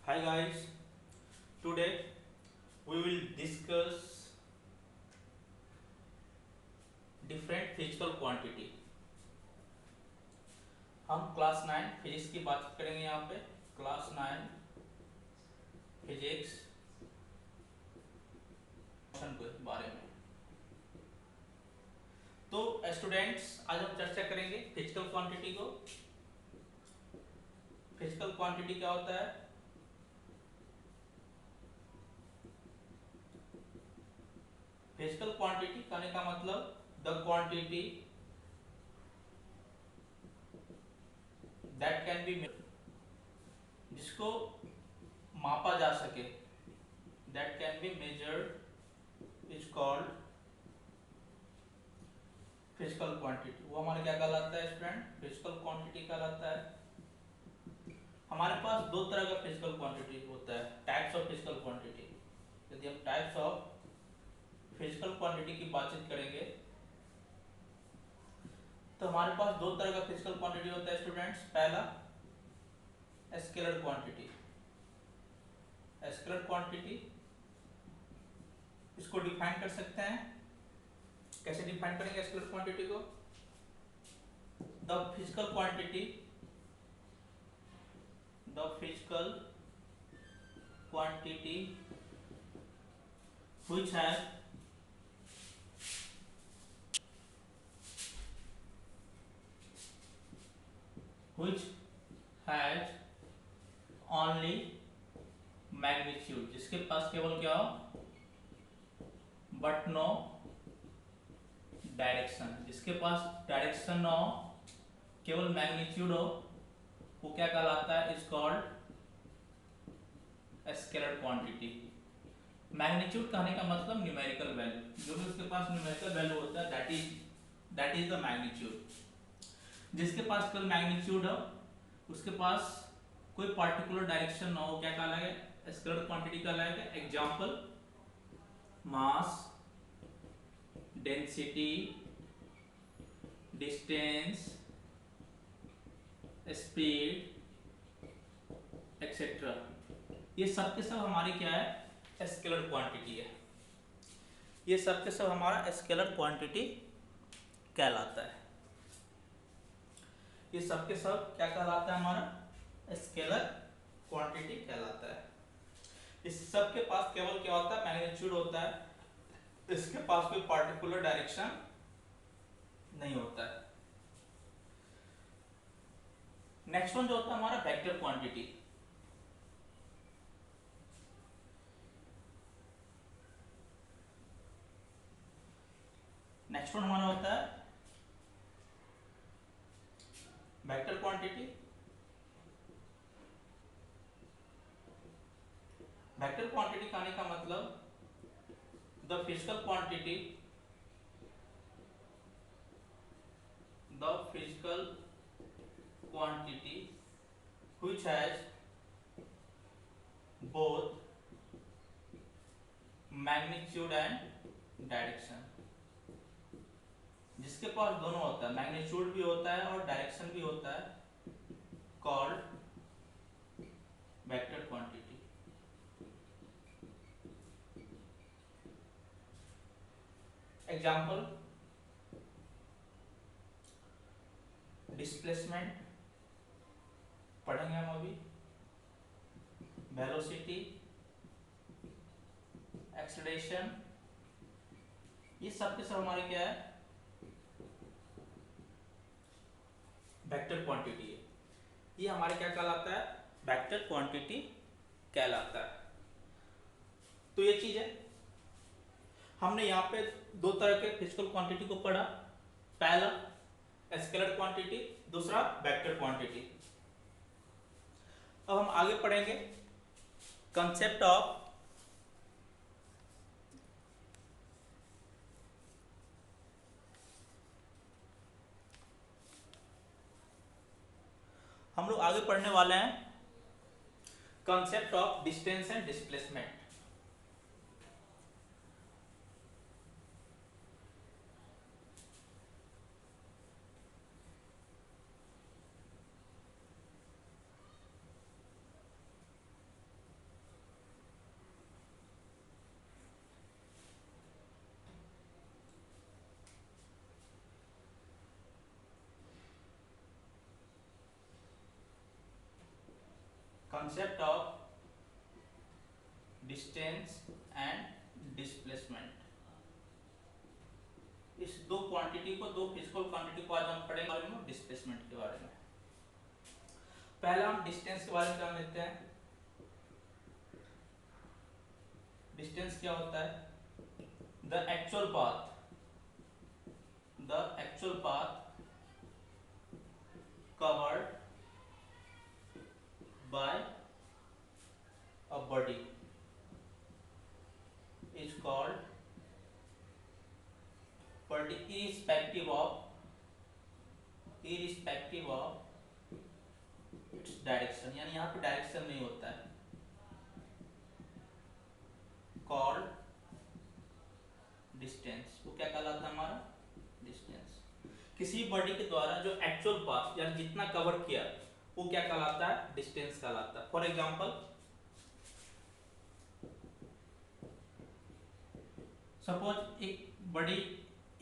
Hi guys, today we will discuss different physical quantity. हम class 9 physics की बात करेंगे यहाँ पे क्लास 9 फिजिक्स के बारे में। तो स्टूडेंट्स आज हम चर्चा करेंगे फिजिकल क्वांटिटी को। फिजिकल क्वांटिटी क्या होता है? फिजिकल क्वांटिटी कहने का मतलब the quantity that can be जिसको मापा जा सके, that can be measured is called physical quantity. वो हमारे क्या कहलाता है स्टूडेंट? फिजिकल क्वांटिटी कहलाता है। हमारे पास दो तरह का फिजिकल क्वांटिटी होता है, टाइप्स ऑफ फिजिकल क्वांटिटी। यदि हम टाइप्स ऑफ फिजिकल क्वांटिटी की बातचीत करेंगे तो हमारे पास दो तरह का फिजिकल क्वांटिटी होता है स्टूडेंट्स। पहला स्केलर क्वांटिटी। स्केलर क्वांटिटी इसको डिफाइन कर सकते हैं। कैसे डिफाइन करेंगे स्केलर क्वांटिटी को? The physical quantity which has only magnitude, जिसके पास केवल क्या हो? But no direction. जिसके पास डायरेक्शन ना हो, केवल मैग्नीट्यूड हो, वो क्या कहलाता है? Is called scalar quantity. Magnitude कहने का मतलब न्यूमेरिकल वैल्यू, जो भी उसके पास न्यूमेरिकल वैल्यू होता है दैट इज द मैग्नीट्यूड। जिसके पास केवल मैग्नीट्यूड हो, उसके पास कोई पार्टिकुलर डायरेक्शन ना हो, क्या कहलाएगा? स्केलर क्वांटिटी कहलाएगा। एग्जांपल मास, डेंसिटी, डिस्टेंस, स्पीड एक्सेट्रा, ये सब के सब हमारी क्या है? स्केलर क्वांटिटी है। ये सब के सब हमारा स्केलर क्वांटिटी कहलाता है। ये सब के सब क्या कहलाता है? हमारा स्केलर क्वांटिटी कहलाता है। इस सब के पास केवल क्या होता है? मैग्नीट्यूड होता है। इसके पास कोई पार्टिकुलर डायरेक्शन नहीं होता है। नेक्स्ट वन जो होता है हमारा वेक्टर क्वांटिटी। नेक्स्ट वन हमारा होता है वेक्टर क्वांटिटी। वेक्टर क्वांटिटी कहने का मतलब the physical quantity which has both magnitude and direction। जिसके पास दोनों होता है, मैग्नीट्यूड भी होता है और डायरेक्शन भी होता है, called vector quantity. Example displacement पढ़ेंगे हम अभी, वेलोसिटी, एक्सेलरेशन, ये सब के सब हमारे क्या है? वेक्टर क्वांटिटी है। ये हमारे क्या कहलाता है? वेक्टर क्वांटिटी कहलाता है। तो ये चीज है, हमने यहाँ पे दो तरह के फिजिकल क्वांटिटी को पढ़ा। पहला स्केलर क्वांटिटी, दूसरा वेक्टर क्वांटिटी। अब हम आगे पढ़ेंगे कंसेप्ट ऑफ हम लोग आगे पढ़ने वाले हैं concept of distance and displacement. concept of distance and displacement। इस दो क्वांटिटी को, दो फिजिकल क्वांटिटी को आज हम पढ़ेंगे बारे में, डिस्प्लेसमेंट के बारे में। पहला हम डिस्टेंस के बारे में जान लेते हैं। डिस्टेंस क्या होता है? The actual path covered by a body is called irrespective of its direction, यानी यहाँ पे डायरेक्शन नहीं होता है, called distance। वो क्या कहलाता है हमारा? डिस्टेंस। किसी बॉडी के द्वारा जो एक्चुअल पाथ यानी जितना कवर किया वो क्या कहलाता है? डिस्टेंस कहलाता है। फॉर एग्जांपल सपोज एक बॉडी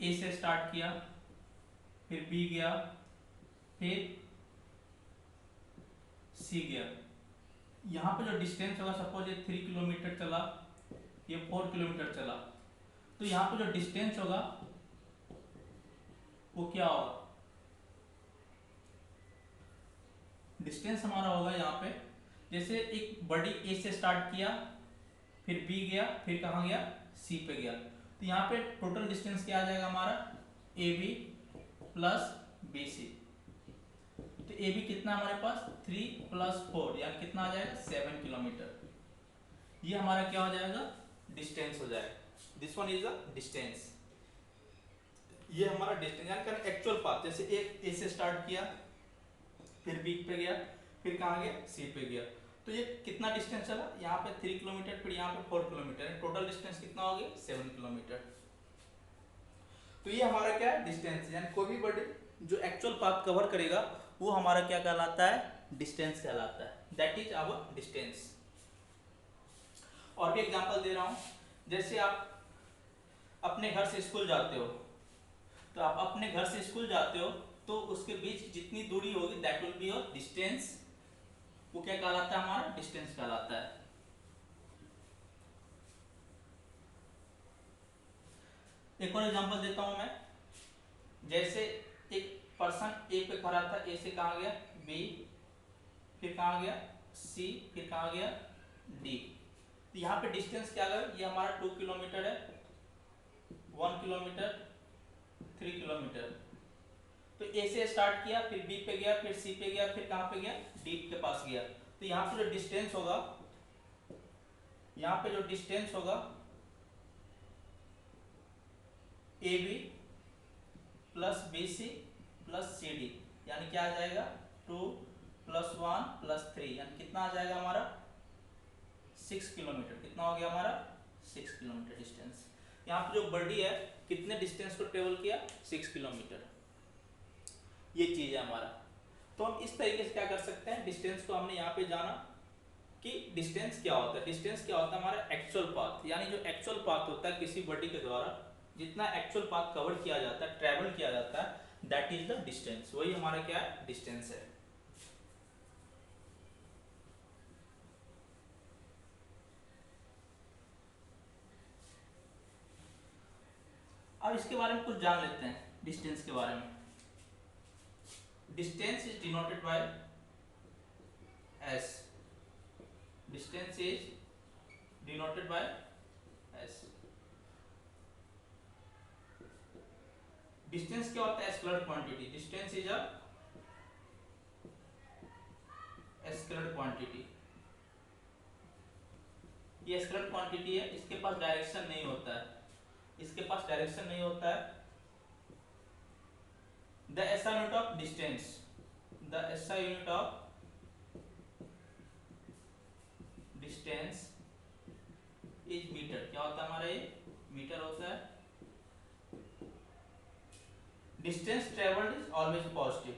ए से स्टार्ट किया, फिर बी गया, फिर सी गया। यहाँ पे जो डिस्टेंस होगा, सपोज ये 3 किलोमीटर चला, ये 4 किलोमीटर चला, तो यहाँ पे जो डिस्टेंस होगा वो क्या होगा? डिस्टेंस हमारा होगा यहाँ पे, जैसे एक बॉडी ए से स्टार्ट किया, फिर बी गया, फिर कहाँ गया? सी पे गया, तो यहाँ पे टोटल डिस्टेंस क्या आ जाएगा हमारा? A B plus B C. तो ए बी कितना हमारे पास? 3 + 4 यानी कितना आ जाएगा? 7 किलोमीटर। ये हमारा क्या हो जाएगा? डिस्टेंस हो जाएगा। This one is the distance. ये हमारा डिस्टेंस यानी एक्चुअल पाथ। जैसे एक ए से स्टार्ट किया, फिर बी पे गया, फिर कहाँ गया? सी पे गया, तो ये कितना डिस्टेंस चला? यहाँ पे 3 किलोमीटर, फिर यहाँ पे 4 किलोमीटर, टोटल डिस्टेंस कितना हो गया? 7 किलोमीटर। तो ये हमारा क्या है? डिस्टेंस। यानी कोई भी बॉडी जो एक्चुअल पाथ कवर करेगा वो हमारा क्या कहलाता है? डिस्टेंस कहलाता है। That is our distance. और भी एग्जांपल दे रहा हूं, जैसे आप अपने घर से स्कूल जाते हो, तो आप अपने घर से स्कूल जाते हो तो उसके बीच जितनी दूरी होगी that will be your distance. वो क्या कहलाता है? हमारा डिस्टेंस कहलाता है। एक और एग्जांपल देता हूं मैं। जैसे एक पर्सन ए पे खड़ा था, ए से कहाँ गया? बी, फिर कहाँ गया? सी, फिर कहाँ गया? डी। तो यहाँ पे डिस्टेंस क्या है? ये हमारा 2 किलोमीटर है, 1 किलोमीटर, 3 किलोमीटर। तो ए से स्टार्ट किया, फिर बी पे गया, फिर सी पे गया, फिर कहाँ पे गया? डी के पास गया। तो यहाँ पे जो डिस्टेंस होगा, यहाँ पे जो डिस्टेंस होगा A B plus B C plus C D, यानी क्या आ जाएगा? 2 + 1 + 3, यानी कितना आ जाएगा हमारा? 6 किलोमीटर। कितना हो गया हमारा? 6 किलोमीटर डिस्टेंस। यहाँ पे जो बॉडी है कितने डिस्टेंस को ट्रेवल किया? 6 किलोमीटर। ये चीज है हमारा। तो हम इस तरीके से क्या कर सकते हैं? डिस्टेंस को हमने यहाँ पे जाना कि डिस्टेंस क्या होता है। डिस्टेंस क्या होता है? हमारा एक्चुअल पाथ, यानी जो एक्चुअल पाथ होता है किसी बॉडी के द्वारा जितना एक्चुअल पाथ कवर किया जाता है, ट्रेवल किया जाता है, दैट इज द डिस्टेंस। वही हमारा क्या है? डिस्टेंस है। अब इसके बारे में कुछ जान लेते हैं, डिस्टेंस के बारे में। Distance is denoted by S. Distance is denoted by S. Distance क्या होता है? Scalar quantity. Distance is a scalar quantity. ये स्केलर क्वांटिटी है, इसके पास डायरेक्शन नहीं होता है, इसके पास डायरेक्शन नहीं होता है। The SI unit of distance, the SI unit of distance is metre. क्या होता है हमारा? ये मीटर होता है। Distance travelled is always positive.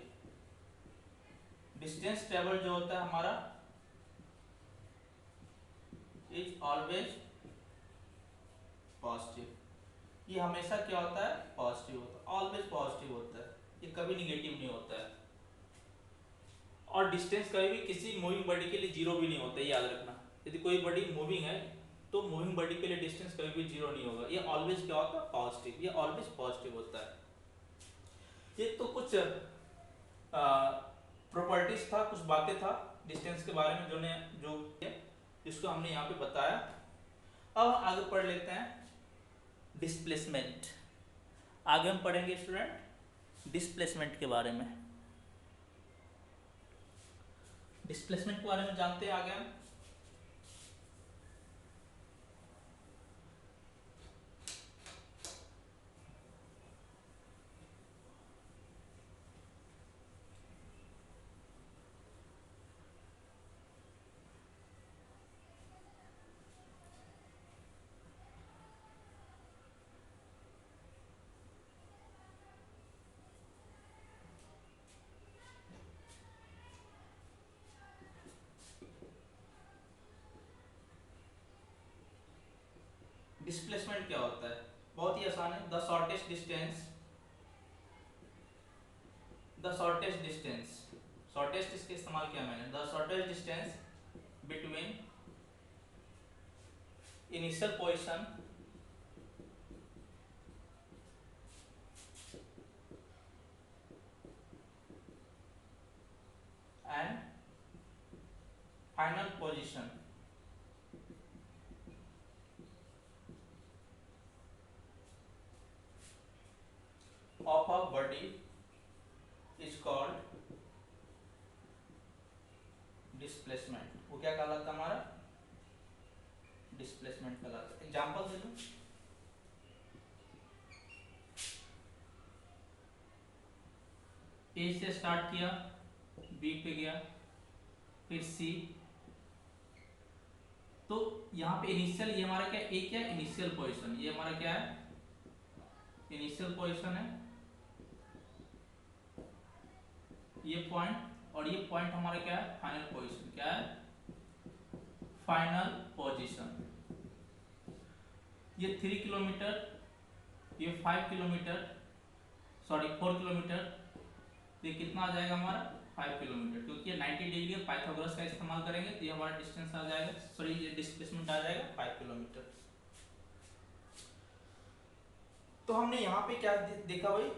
Distance travelled जो होता है हमारा इज ऑलवेज पॉजिटिव। ये हमेशा क्या होता है? पॉजिटिव होता है, ऑलवेज पॉजिटिव होता है, ये कभी निगेटिव नहीं होता है। और डिस्टेंस कभी भी किसी मूविंग बॉडी के लिए जीरो भी नहीं होता, ये याद रखना। यदि कोई बॉडी मूविंग है तो मूविंग बॉडी के लिए डिस्टेंस कभी भी जीरो नहीं होगा, ये ऑलवेज क्या होता है, पॉजिटिव, ये ऑलवेज पॉजिटिव होता है। ये तो कुछ प्रॉपर्टीज था, कुछ बातें था डिस्टेंस के बारे में जो जिसको हमने यहाँ पे बताया। अब हम आगे पढ़ लेते हैं डिस्प्लेसमेंट। आगे हम पढ़ेंगे स्टूडेंट डिस्प्लेसमेंट के बारे में। डिस्प्लेसमेंट के बारे में जानते हैं आगे हम। डिस्प्लेसमेंट क्या होता है, बहुत ही आसान है। द शॉर्टेस्ट डिस्टेंस, शॉर्टेस्ट इसके इस्तेमाल किया मैंने। The shortest distance between initial position and final position of a body is called displacement। वो क्या कहलाता है हमारा, डिस्प्लेसमेंट कहलाता है। एग्जांपल दे दो। ए से स्टार्ट किया, बी पे गया, फिर सी। तो यहाँ पे इनिशियल, ये हमारा क्या, ए क्या, इनिशियल पोजीशन, ये हमारा क्या है, इनिशियल पोजीशन है ये पॉइंट, और ये पॉइंट हमारा क्या है, फाइनल पोजीशन। क्या है, फाइनल पोजीशन। ये 3 किलोमीटर, ये 5 किलोमीटर, सॉरी 4 किलोमीटर, तो ये कितना आ जाएगा हमारा, 5 किलोमीटर, क्योंकि ये 90 डिग्री है, पाइथागोरस का इस्तेमाल करेंगे तो ये हमारा डिस्टेंस आ जाएगा, सॉरी ये डिस्प्लेसमेंट आ जाएगा 5 किलोमीटर। तो हमने यहाँ पे क्या देखा भाई,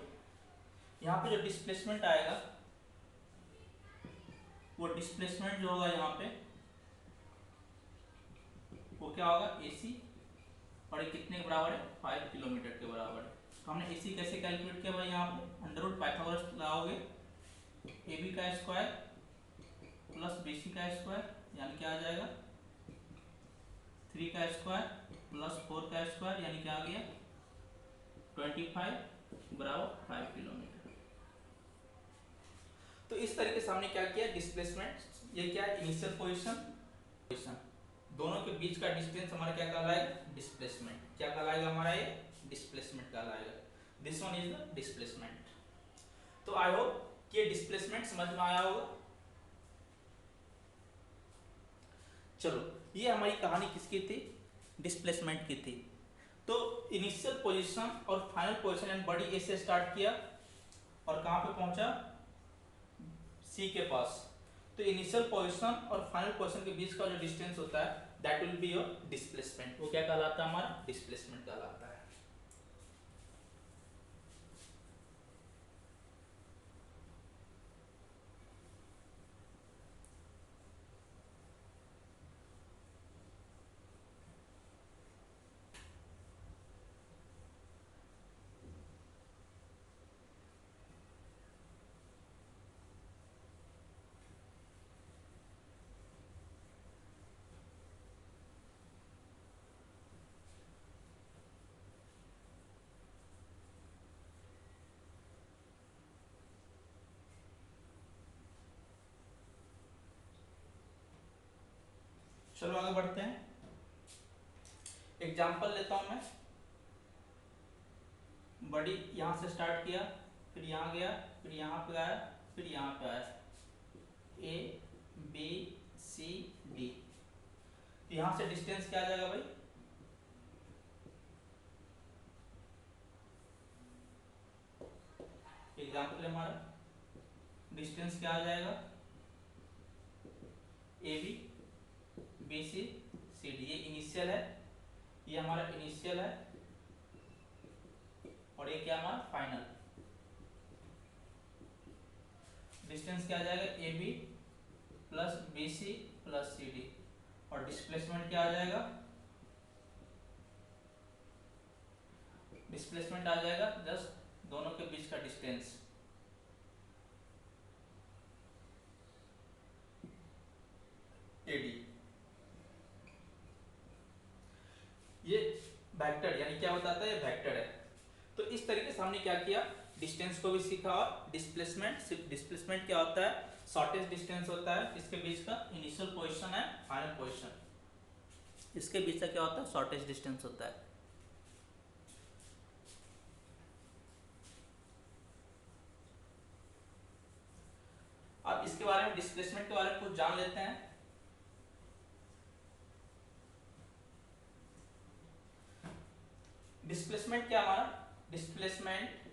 यहाँ पे जो डिस्प्लेसमेंट आएगा, वो डिस्प्लेसमेंट जो होगा यहाँ पे वो क्या होगा, AC, और ये कितने के बराबर है, 5 किलोमीटर के बराबर है। तो हमने AC कैसे कैलकुलेट किया भाई, यहाँ पे अंडर रूट पाइथागोरस लगाओगे, AB का स्क्वायर प्लस BC का स्क्वायर, यानी क्या आ जाएगा, 3 का स्क्वायर प्लस 4 का स्क्वायर, यानी क्या आ गया 25 बराबर 5 किलोमीटर। तो इस तरीके से हमने क्या किया, डिस्प्लेसमेंट, ये क्या है, इनिशियल पोजीशन, दोनों के बीच का डिस्टेंस हमारा क्या कहलाएगा, डिस्प्लेसमेंट। क्या कहलाएगा हमारा, ये डिस्प्लेसमेंट कहलाएगा। This one is the displacement. तो आई होप कि ये डिस्प्लेसमेंट समझ में आया होगा। चलो, ये हमारी कहानी किसकी थी, डिस्प्लेसमेंट की थी। तो इनिशियल पोजीशन और फाइनल पोजीशन एंड बॉडी ए से स्टार्ट किया और कहां पे पहुंचा, सी के पास। तो इनिशियल पोजीशन और फाइनल पोजीशन के बीच का जो डिस्टेंस होता है that will be your displacement. वो क्या कहलाता है हमारा, डिस्प्लेसमेंट कहलाता है। चलो आगे बढ़ते हैं। एग्जाम्पल लेता हूं मैं। बड़ी यहां से स्टार्ट किया, फिर यहां गया, फिर यहां पे आया, फिर यहां पे आया, A B C D। यहां से डिस्टेंस क्या आ जाएगा भाई, एग्जाम्पल हमारा डिस्टेंस क्या आ जाएगा, A B, B C, C D. ये इनिशियल है, ये हमारा इनिशियल है, और ये क्या हमारा फाइनल। डिस्टेंस क्या आ जाएगा, A B plus B C plus C D, और डिस्प्लेसमेंट क्या आ जाएगा, डिस्प्लेसमेंट आ जाएगा जस्ट दोनों के बीच का डिस्टेंस। एडी, ये वेक्टर यानी क्या बताता है, ये वेक्टर है। तो इस तरीके से हमने क्या किया, डिस्टेंस को भी सीखा, और डिस्प्लेसमेंट, सिर्फ डिस्प्लेसमेंट क्या होता है, शॉर्टेस्ट डिस्टेंस होता है इसके बीच का, इनिशियल पोजीशन है फाइनल पोजीशन, इसके बीच का क्या होता है, शॉर्टेस्ट डिस्टेंस होता है। अब इसके बारे में, डिस्प्लेसमेंट के बारे में कुछ जान लेते हैं। डिस्प्लेसमेंट क्या हमारा, डिस्प्लेसमेंट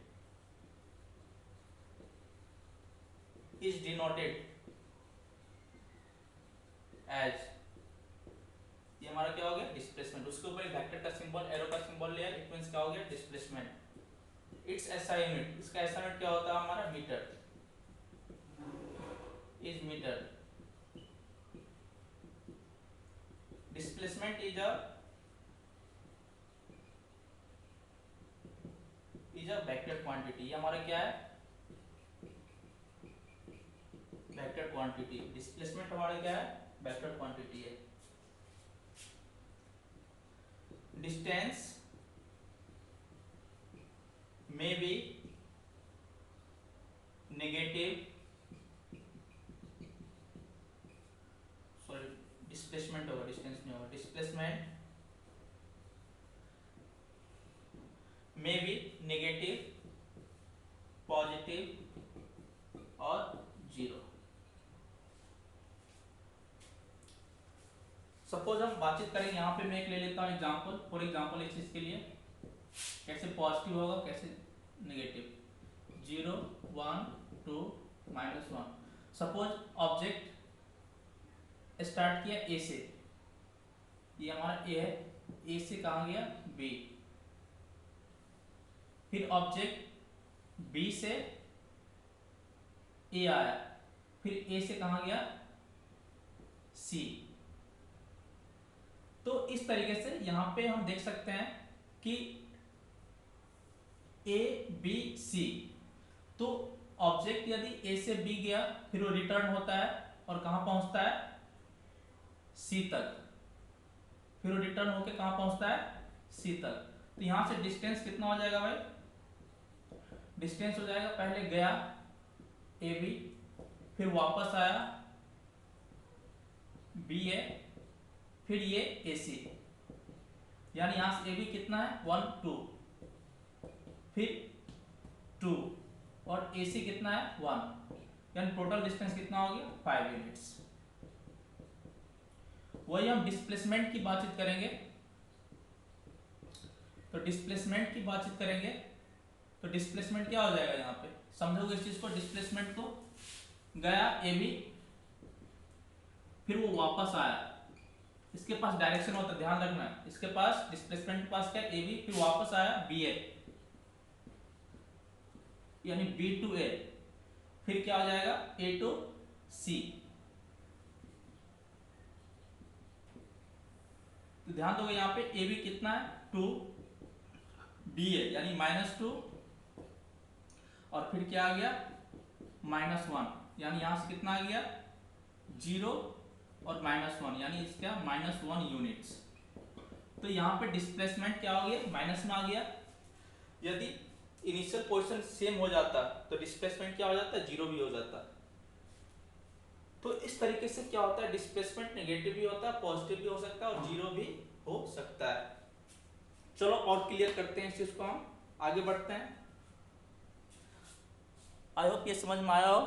is denoted as, ये हमारा क्या हो गया, डिस्प्लेसमेंट। उसके ऊपर एक वेक्टर का सिंबल, एरो का सिंबल लिया, इट मींस क्या हो गया, डिस्प्लेसमेंट। इट्स एसआई यूनिट, इसका एसआई यूनिट क्या होता है हमारा, metre, is metre. Displacement is a vector quantity, ये हमारा क्या है, वेक्टर क्वांटिटी। डिस्प्लेसमेंट हमारा क्या है, वेक्टर क्वांटिटी है। डिस्टेंस में बी नेगेटिव, सॉरी डिस्प्लेसमेंट होगा, डिस्टेंस नहीं होगा, डिस्प्लेसमेंट में बी नेगेटिव, पॉजिटिव और जीरो। सपोज हम बातचीत करेंगे, यहाँ पे मैं एक ले लेता हूँ एग्जांपल, फॉर एग्जांपल इस चीज के लिए, कैसे पॉजिटिव होगा कैसे नेगेटिव, 0 1 2 -1। सपोज ऑब्जेक्ट स्टार्ट किया ए से, ये हमारा ए है, ए से कहाँ गया बी, फिर ऑब्जेक्ट बी से ए आया, फिर ए से कहाँ गया सी। तो इस तरीके से यहां पे हम देख सकते हैं कि ए बी सी, तो ऑब्जेक्ट यदि ए से बी गया फिर वो रिटर्न होता है और कहां पहुंचता है, सी तक, फिर वो रिटर्न होकर कहां पहुंचता है, सी तक। तो यहां से डिस्टेंस कितना हो जाएगा भाई, डिस्टेंस हो जाएगा, पहले गया ए बी, फिर वापस आया बी ए, फिर ये ए सी, यानी यहां से ए बी कितना है 1 2, फिर 2, और ए सी कितना है 1, यानी टोटल डिस्टेंस कितना हो गया 5 यूनिट्स। वही हम डिस्प्लेसमेंट की बातचीत करेंगे, तो डिस्प्लेसमेंट की बातचीत करेंगे, तो डिस्प्लेसमेंट क्या हो जाएगा, यहाँ पे समझोगे इस चीज को, डिस्प्लेसमेंट को, गया ए बी, फिर वो वापस आया, इसके पास डायरेक्शन होता है, ध्यान रखना है, इसके पास डिस्प्लेसमेंट के पास क्या ए बी, फिर वापस आया बी ए, यानी बी टू ए, फिर क्या हो जाएगा ए टू सी। तो ध्यान दोगे यहाँ पे ए बी कितना है 2, बी ए यानी -2, और फिर क्या आ गया -1, यानी यहां से कितना आ गया 0 और -1, यानी इसका -1 यूनिट्स। तो यहाँ पे डिस्प्लेसमेंट क्या हो गया, माइनस में आ गया। यदि इनिशियल पोजीशन सेम हो जाता तो डिस्प्लेसमेंट क्या हो जाता, 0 भी हो जाता। तो इस तरीके से क्या होता है, डिस्प्लेसमेंट नेगेटिव भी होता है, पॉजिटिव भी हो सकता है और 0 भी हो सकता है। चलो और क्लियर करते हैं इस चीज को, हम आगे बढ़ते हैं। आई होप ये समझ में आया हो।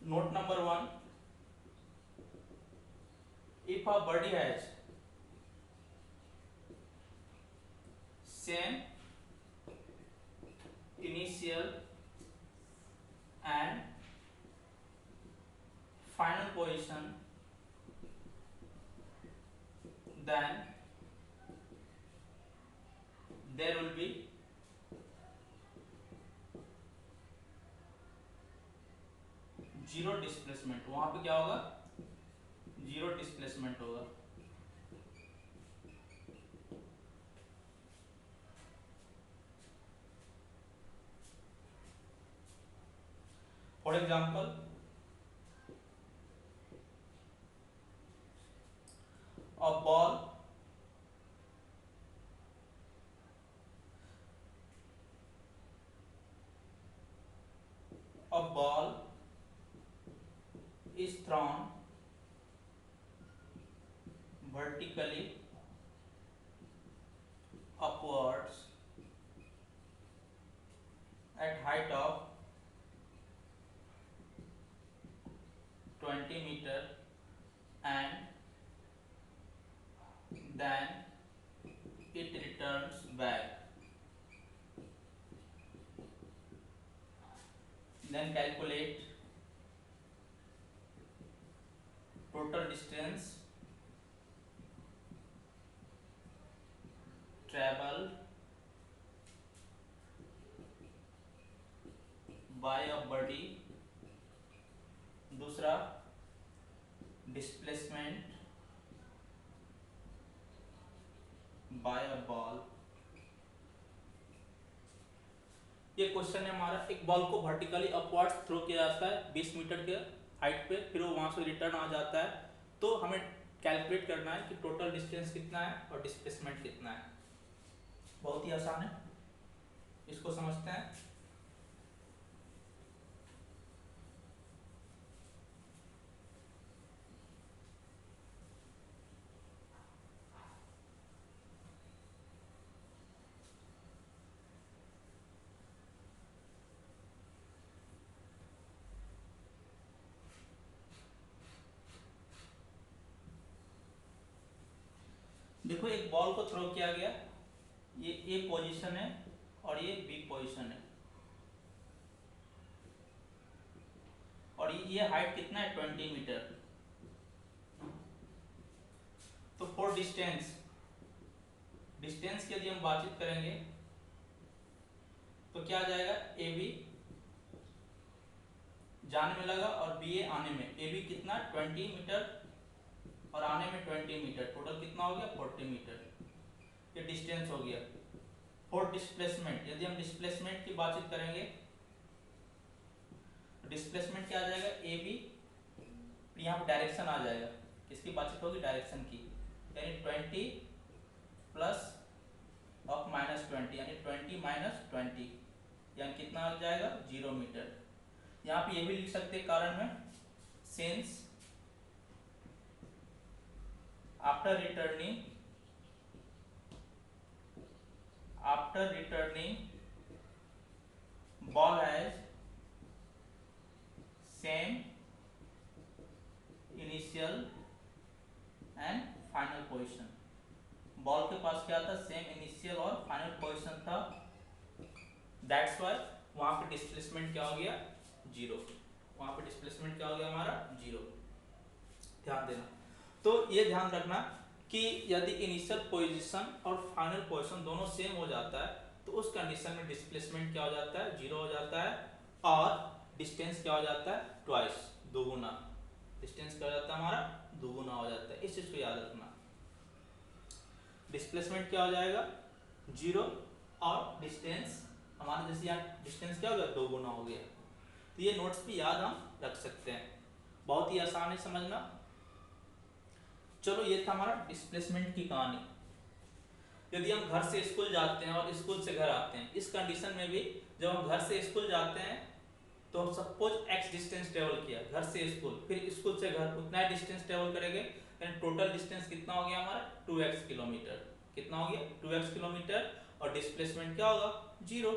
Note number 1, if a body has same initial and final position, then there will be zero displacement. वहां पे क्या होगा, जीरो डिस्प्लेसमेंट होगा। For example, a ball a ball is thrown vertically upwards at height of 20 meter and then it returns back, then calculate total distance traveled by a body, दूसरा displacement by a ball। ये question है हमारा, एक ball को vertically upwards throw किया जाता है 20 metre के हाइट पे, फिर वो वहां से रिटर्न आ जाता है। तो हमें कैलकुलेट करना है कि टोटल डिस्टेंस कितना है और डिस्प्लेसमेंट कितना है। बहुत ही आसान है, इसको समझते हैं। देखो, एक बॉल को थ्रो किया गया, ये ए पोजीशन है और ये बी पोजीशन है, और ये हाइट कितना है 20 मीटर। तो फॉर डिस्टेंस की यदि हम बातचीत करेंगे तो क्या आ जाएगा, ए बी जाने में लगा और बी ए आने में। ए बी कितना 20 मीटर और आने में 20 मीटर, टोटल कितना हो गया 40 मीटर। ये डिस्टेंस हो गया। फॉर डिस्प्लेसमेंट, यदि हम डिस्प्लेसमेंट की बातचीत करेंगे तो डिस्प्लेसमेंट क्या आ जाएगा, ए बी, यहाँ पे डायरेक्शन आ जाएगा। किसकी बातचीत होगी, डायरेक्शन की, यानी 20 प्लस ऑफ -20 यानी 20 - 20 यानी कितना आ जाएगा 0 मीटर। यहाँ पे ये भी लिख सकते हैं कारण में, since after returning ball has same initial and final position। Ball के पास क्या था, सेम इनिशियल और फाइनल पोजीशन था, दैट्स व्हाई वहां पे डिस्प्लेसमेंट क्या हो गया, जीरो। वहां पे डिस्प्लेसमेंट क्या हो गया हमारा, जीरो। ध्यान देना। तो ये ध्यान रखना कि यदि इनिशियल पोजीशन और फाइनल पोजीशन दोनों सेम हो जाता है तो उस कंडीशन में डिस्प्लेसमेंट क्या हो जाता है, जीरो हो जाता है, और डिस्टेंस क्या हो जाता है, ट्वाइस, दोगुना। डिस्टेंस क्या हो जाता है हमारा, दोगुना हो जाता है। इस चीज को याद रखना। डिस्प्लेसमेंट क्या हो जाएगा, जीरो, और डिस्टेंस हमारा जैसे यहाँ डिस्टेंस क्या हो गया, दोगुना हो गया। तो ये नोट्स भी याद हम रख सकते हैं, बहुत ही आसान है समझना। चलो, ये था हमारा डिस्प्लेसमेंट की कहानी। यदि हम घर से स्कूल जाते हैं और स्कूल से घर आते हैं, इस कंडीशन में भी जब हम घर से स्कूल जाते हैं तो हम सपोज x डिस्टेंस ट्रेवल किया घर से स्कूल, फिर स्कूल से घर उतना ही डिस्टेंस ट्रेवल करेंगे, यानी टोटल डिस्टेंस कितना हो गया हमारा 2x किलोमीटर। कितना हो गया 2x किलोमीटर, और डिस्प्लेसमेंट क्या होगा, जीरो।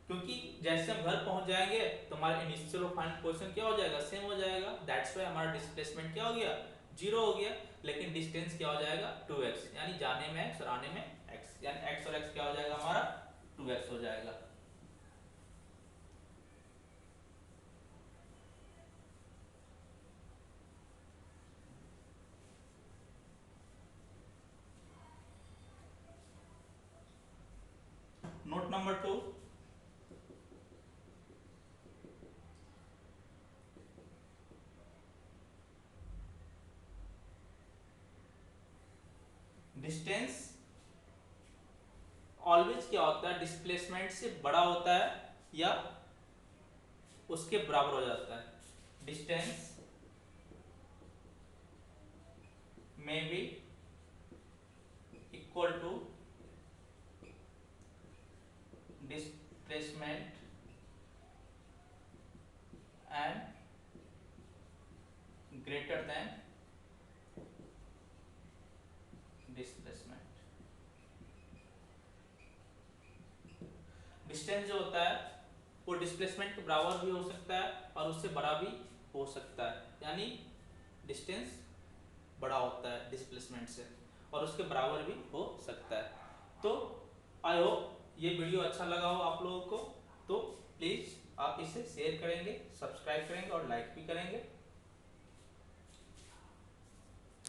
क्योंकि जैसे हम घर पहुंच जाएंगे तो हमारा इनिशियल और फाइनल पोजीशन क्या हो जाएगा, सेम हो जाएगा। दैट्स व्हाई हमारा डिस्प्लेसमेंट क्या हो गया, जीरो हो गया। लेकिन डिस्टेंस क्या हो जाएगा, 2x, यानी जाने में x और आने में x, यानी x और x क्या हो जाएगा हमारा 2x हो जाएगा। नोट नंबर 2, डिस्टेंस ऑलवेज क्या होता है, डिस्प्लेसमेंट से बड़ा होता है या उसके बराबर हो जाता है। डिस्टेंस में be equal to displacement and greater than displacement. Distance जो होता है वो डिस्प्लेसमेंट के बराबर भी हो सकता है और उससे बड़ा भी हो सकता है, यानी डिस्टेंस बड़ा होता है डिस्प्लेसमेंट से और उसके बराबर भी हो सकता है। तो आई होप ये वीडियो अच्छा लगा हो आप लोगों को, तो प्लीज़ आप इसे शेयर करेंगे, सब्सक्राइब करेंगे और लाइक भी करेंगे।